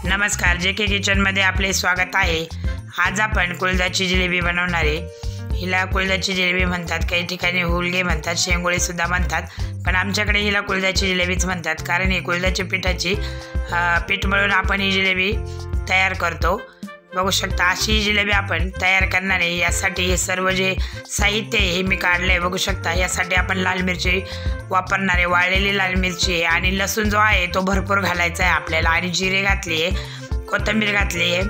नमस्कार, JK किचनमध्ये आपले स्वागत आहे। आज आपण कुळथाची जिलेबी बनवणार आहे। हिला कुळथाची जिलेबी म्हणतात, काही ठिकाणी हुलगे म्हणतात, शेंगोळे सुद्धा म्हणतात, पण आमच्याकडे हिला कुळथाची जिलेबीच म्हणतात कारण ही कुळथाच्या पिठाची पीठ मळून आपण ही जिलेबी तयार करतो। बघू शकता अशी जिलेबी आपण तयार करणार आहे। यासाठी हे सर्व जे साहित्य आहे हे मी काढले बघू शकता। यासाठी आपण लाल मिरची वापरणार आहे, वाळलेली लाल मिरची आहे आणि लसूण जो आहे तो भरपूर घालायचा आहे आपल्याला, आणि जिरे घातली आहे, कोथिंबीर घातली आहे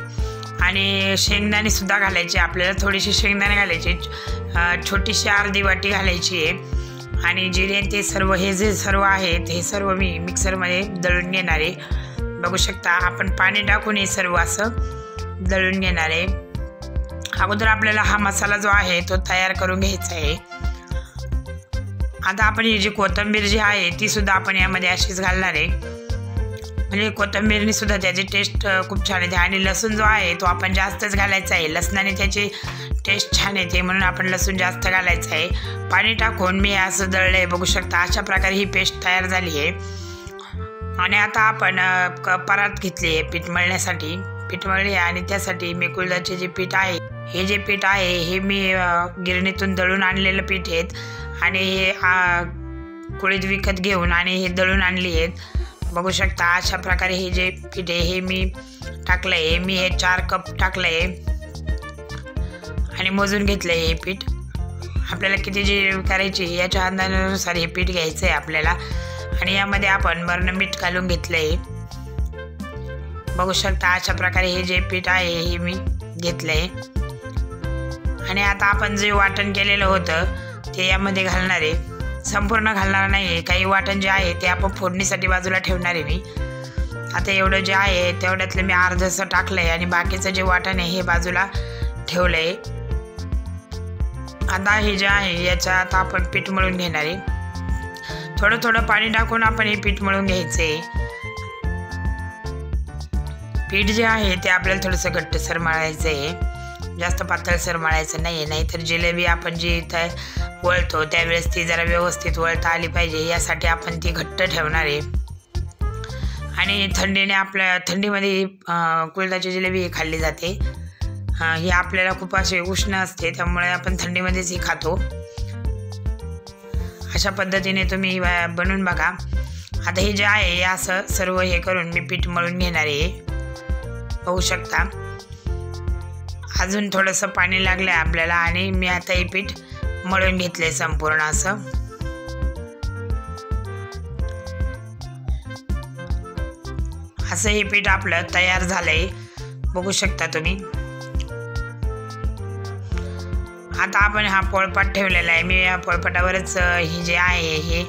आणि शेंगदाणे सुद्धा घालायचे आपल्याला, थोडीशी शेंगदाणे घालायचे, छोटीशी अर्धी वाटी घालायची आहे आणि जिरे ते सर्व हे जे सर्व आहेत हे सर्व मी मिक्सरमध्ये दळून घेणार आहे। बघू शकता आपण पाणी टाकून हे सर्व असं दळून घेणार आहे। अगोदर आपल्याला हा मसाला जो आहे तो तयार करून घ्यायचा आहे। आता आपण ही जी कोथिंबीर जी आहे ती सुद्धा आपण यामध्ये अशीच घालणार आहे, म्हणजे कोथिंबीरने सुद्धा त्याची टेस्ट खूप छान येते आणि लसूण जो आहे तो आपण जास्तच घालायचा आहे, लसणाने त्याची टेस्ट छान येते म्हणून आपण लसूण जास्त घालायचं आहे। पाणी टाकून मी असं दळलं आहे बघू शकता। अशा प्रकारे ही पेस्ट तयार झाली आहे आणि आता आपण परात घेतली आहे पीठ मळण्यासाठी, पीठ मळली आणि त्यासाठी मी कुळथाचे जे पीठ आहे हे जे पीठ आहे हे मी गिरणीतून दळून आणलेलं पीठ आहेत आणि हे कुळीत विकत घेऊन आणि हे दळून आणली आहेत बघू शकता। अशा प्रकारे हे जे पीठ आहे हे मी टाकलं आहे, मी हे 4 कप टाकलं आहे आणि मोजून घेतलं आहे हे पीठ। आपल्याला किती जिलेबी करायची याच्या अंदाजानुसार हे पीठ घ्यायचं आहे आपल्याला आणि यामध्ये आपण वर्ण मीठ घालून घेतलं आहे बघू शकता। अशा प्रकारे हे जे पीठ आहे हे मी घेतलं आहे आणि आता आपण जे वाटण केलेलं होतं ते यामध्ये घालणार आहे, संपूर्ण घालणार नाही आहे, काही वाटण जे आहे ते आपण फोडणीसाठी बाजूला ठेवणार आहे मी। आता एवढं जे आहे तेवढ्यातलं मी अर्धसं टाकलं आहे आणि बाकीचं जे वाटण आहे हे बाजूला ठेवलं आहे। आता हे जे आहे याच्यात आपण पीठ मळून घेणार आहे, थोडं थोडं पाणी टाकून आपण हे पीठ मळून घ्यायचं आहे। पीठ जे आहे ते आपल्याला थोडंसं घट्टसर मळायचं आहे, जास्त पातळसर मळायचं नाही आहे, नाहीतर जिलेबी आपण जी इथं वळतो त्यावेळेस ती जरा व्यवस्थित वळता आली पाहिजे, यासाठी आपण ती घट्ट ठेवणार आहे। आणि थंडीने आपल्या थंडीमध्ये कुळथाची जिलेबी खाल्ली जाते, ही आपल्याला खूप अशी उष्ण असते त्यामुळे आपण थंडीमध्येच ही खातो। अशा पद्धतीने तुम्ही बनवून बघा। आता हे जे आहे असं सर्व हे करून मी पीठ मळून घेणार आहे बघू शकता। अजून थोडंसं पाणी लागलं आहे आपल्याला आणि मी आता हे पीठ मळून घेतले संपूर्ण असं। असं हे पीठ आपलं तयार झालंय बघू शकता तुम्ही। आता आपण हा पोळपाट ठेवलेला आहे, मी या पोळपाटावरच ही जे आहे हे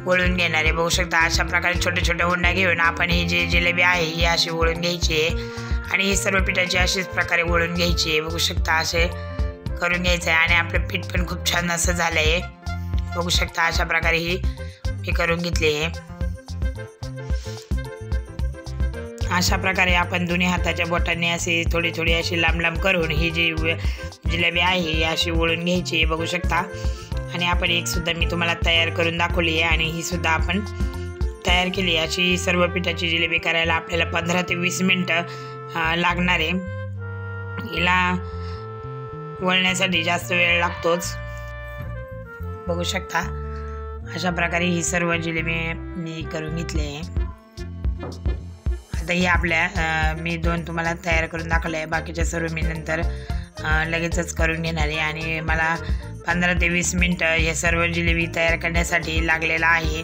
वळून घेणार आहे बघू शकता। अशा प्रकारे छोटे छोटे उंडा घेऊन आपण ही जी जिलेबी आहे ही अशी वळून घ्यायची आहे आणि ही सर्व पिठाची अशीच प्रकारे वळून घ्यायची आहे बघू शकता। असे करून घ्यायचं आहे आणि आपलं पीठ पण खूप छान असं झालं आहे बघू शकता। अशा प्रकारे ही मी करून घेतली आहे। अशा प्रकारे आपण दोन्ही हाताच्या बोटांनी अशी थोडी थोडी अशी लांब लांब करून ही जी जिलेबी आहे ही अशी वळून घ्यायची आहे बघू शकता। आणि आपण एक सुद्धा मी तुम्हाला तयार करून दाखवली आहे आणि ही सुद्धा आपण तयार केली आहे। अशी सर्व पिठाची जिलेबी करायला आपल्याला 15 ते 20 मिनटं लागणार आहे, हिला वळण्यासाठी जास्त वेळ लागतोच बघू शकता। अशा प्रकारे ही सर्व जिलेबी मी करून घेतली आहे। आता ही आपल्या मी 2 तुम्हाला तयार करून दाखवले आहे, बाकीच्या सर्व मी नंतर लगेचच करून घेणार आहे आणि मला 15 ते 20 मिनटं हे सर्व जिलेबी तयार करण्यासाठी लागलेला आहे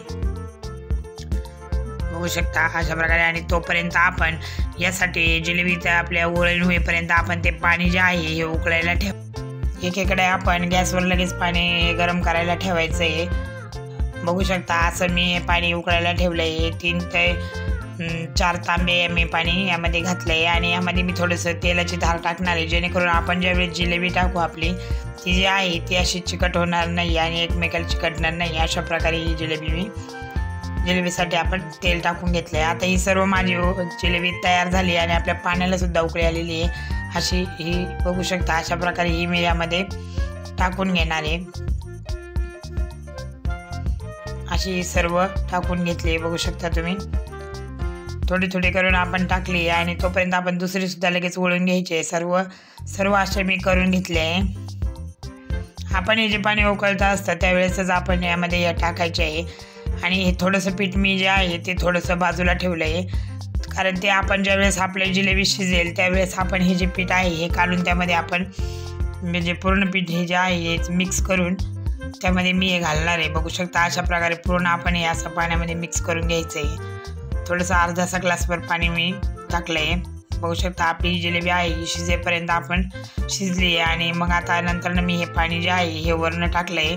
बघू शकता अशा प्रकारे। आणि तोपर्यंत आपण यासाठी जिलेबी तर आपल्या वळण होईपर्यंत आपण ते पाणी जे आहे हे उकळायला ठेव। एकीकडे आपण गॅसवर लगेच पाणी गरम करायला ठेवायचं आहे बघू शकता। असं मी पाणी उकळायला ठेवलं आहे, 3 ते 4 तांबे मी पाणी यामध्ये घातलं आहे आणि यामध्ये मी थोडंसं तेलाची धार टाकणार आहे, जेणेकरून आपण ज्यावेळेस जिलेबी टाकू आपली ती जी आहे ती अशी चिकट होणार नाही आणि एकमेकाला चिकटणार नाही। अशा प्रकारे ही जिलेबीसाठी आपण तेल टाकून घेतलं आहे। आता ही सर्व माझी जिलेबी तयार झाली आणि आपल्या पाण्याला सुद्धा उकळी आलेली आहे, अशी ही बघू शकता। अशा प्रकारे ही मी यामध्ये टाकून घेणार आहे, अशी सर्व टाकून घेतली बघू शकता तुम्ही। थोडी थोडी करून आपण टाकली आणि तोपर्यंत आपण दुसरीसुद्धा लगेच वळून घ्यायची. सर्व असे मी करून घेतले आहे. आपण हे जे पाणी उकळतं असतं त्यावेळेसच आपण यामध्ये हे टाकायचे आहे. आणि हे थोडंसं पीठ मी जे आहे ते थोडंसं बाजूला ठेवलं आहे, कारण ते आपण ज्यावेळेस आपली जिलेबी शिजेल त्यावेळेस आपण हे जे पीठ आहे हे काढून त्यामध्ये आपण म्हणजे पूर्ण पीठ हे जे आहे हे मिक्स करून त्यामध्ये मी हे घालणार आहे. बघू शकता अशा प्रकारे पूर्ण आपण हे असं पाण्यामध्ये मिक्स करून घ्यायचं आहे. थोडंसं अर्धासा ग्लासभर पाणी मी टाकलं आहे. बघू शकता आपली ही जिलेबी आहे ही शिजेपर्यंत आपण शिजली आहे. आणि मग आता नंतरनं मी हे पाणी जे आहे हे वरनं टाकलं आहे.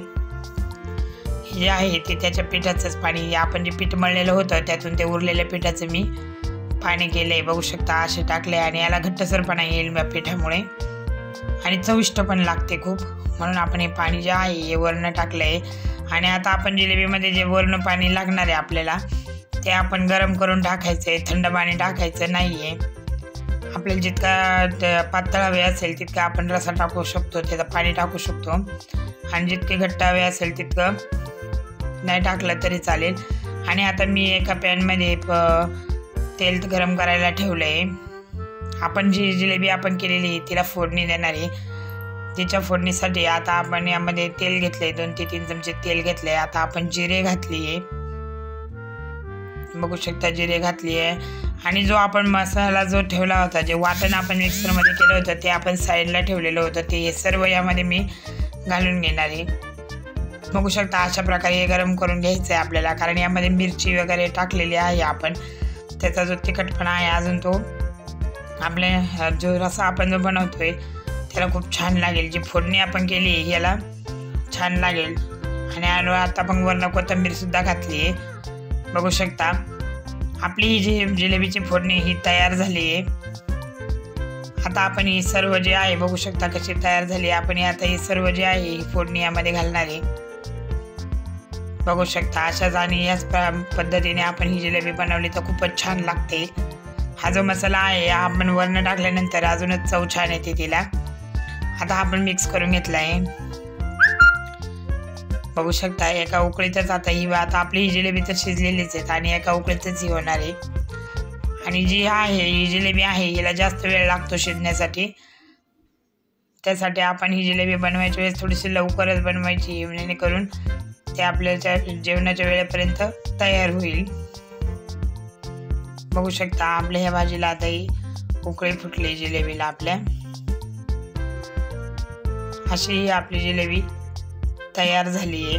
हे जे आहे ते त्याच्या पिठाचंच पाणी, आपण जे पीठ मळलेलं होतं त्यातून ते उरलेल्या पिठाचं मी पाणी केलं आहे. बघू शकता असे टाकले आणि याला घट्टसरपणा येईल या पिठामुळे आणि चविष्ट पण लागते खूप, म्हणून आपण हे पाणी जे आहे हे वरनं टाकलं आहे. आणि आता आपण जिलेबीमध्ये जे वरनं पाणी लागणार आहे आपल्याला ते आपण गरम करून टाकायचं आहे, थंड पाणी टाकायचं नाही आहे. आपल्याला जितका पातळ हवे असेल तितका आपण रसा टाकू शकतो, त्याचं पाणी टाकू शकतो. आणि जितके घट्ट हवे असेल तितकं नाही टाकलं तरी चालेल. आणि आता मी एका पॅनमध्ये तेल गरम करायला ठेवलं आहे. आपण जी जिलेबी आपण केलेली आहे तिला फोडणी देणार आहे. तिच्या फोडणीसाठी आता आपण यामध्ये तेल घेतलं आहे, 2 ते 3 चमचे तेल घेतलं आहे. आता आपण जिरे घातली आहे, बघू शकता जिरे घातली आहे. आणि जो आपण मसाला जो ठेवला होता, जे वाटण आपण मिक्सरमध्ये केलं होतं ते आपण साईडला ठेवलेलं होतं, ते हे सर्व यामध्ये मी घालून घेणार आहे. बघू शकता अशा प्रकारे हे गरम करून घ्यायचं आहे आपल्याला, कारण यामध्ये मिरची वगैरे टाकलेली आहे आपण, त्याचा जो तिखटपणा आहे अजून तो आपल्या जो रसा आपण जो बनवतोय त्याला खूप छान लागेल. जी फोडणी आपण केली याला छान लागेल. आणि आता आपण वरनं कोथिंबीरसुद्धा घातली आहे. बघू शकता आपली ही जी जिलेबीची फोडणी ही तयार झाली आहे. आता आपण ही सर्व जे आहे बघू शकता कशी तयार झाली. आपण आता ही सर्व जे आहे ही फोडणी यामध्ये घालणार आहे. बघू शकता अशाच आणि याच पद्धतीने आपण ही जिलेबी बनवली तर खूपच छान लागते. हा जो मसाला आहे हा आपण वरनं टाकल्यानंतर अजूनच चव छान येते तिला. आता आपण मिक्स करून घेतला आहे. बघू शकता एका उकळीतच आता आपली ही जिलेबी तर शिजलेलीच आहेत आणि एका उकळीतच ही होणार आहे. आणि जी आहे ही जिलेबी आहे हिला जास्त वेळ लागतो शिजण्यासाठी, त्यासाठी आपण ही जिलेबी बनवायच्या वेळेस थोडीशी लवकरच बनवायची जेणेकरून ते आपल्या जेवणाच्या वेळेपर्यंत तयार होईल. बघू शकता आपल्या ह्या भाजीला आता ही उकळी फुटली जिलेबीला आपल्या. अशी ही आपली जिलेबी तयार झाली आहे.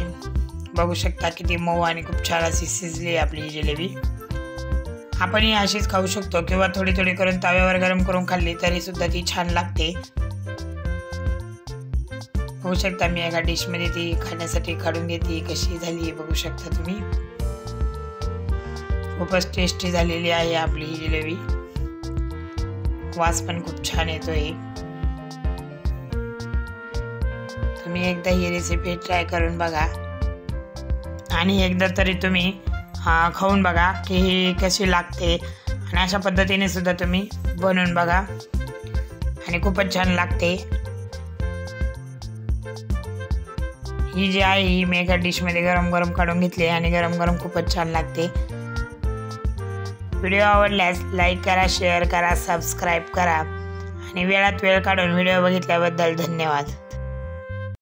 बघू शकता किती मऊ आणि खूप छान अशी शिजली आहे आपली ही जिलेबी. आपण ही अशीच खाऊ शकतो किंवा थोडी थोडी करून तव्यावर गरम करून खाल्ली तरी सुद्धा ती छान लागते. बघू शकता मी एका डिशमध्ये ती खाण्यासाठी काढून घेते. कशी झाली आहे बघू शकता तुम्ही. खूपच टेस्टी झालेली आहे आपली ही जिलेबी. वास पण खूप छान येतोय. तुम्ही एकदा ही रेसिपी ट्राय करून बघा आणि एकदा तरी तुम्ही खाऊन बघा की ही कशी लागते. आणि अशा पद्धतीने सुद्धा तुम्ही बनवून बघा आणि खूपच छान लागते. ही जी आहे ही मी एका डिशमध्ये गरम गरम काढून घेतली आणि गरम गरम खूपच छान लागते. व्हिडिओ आवडल्यास लाईक करा, शेअर करा, सबस्क्राईब करा आणि वेळात वेळ काढून व्हिडिओ बघितल्याबद्दल धन्यवाद.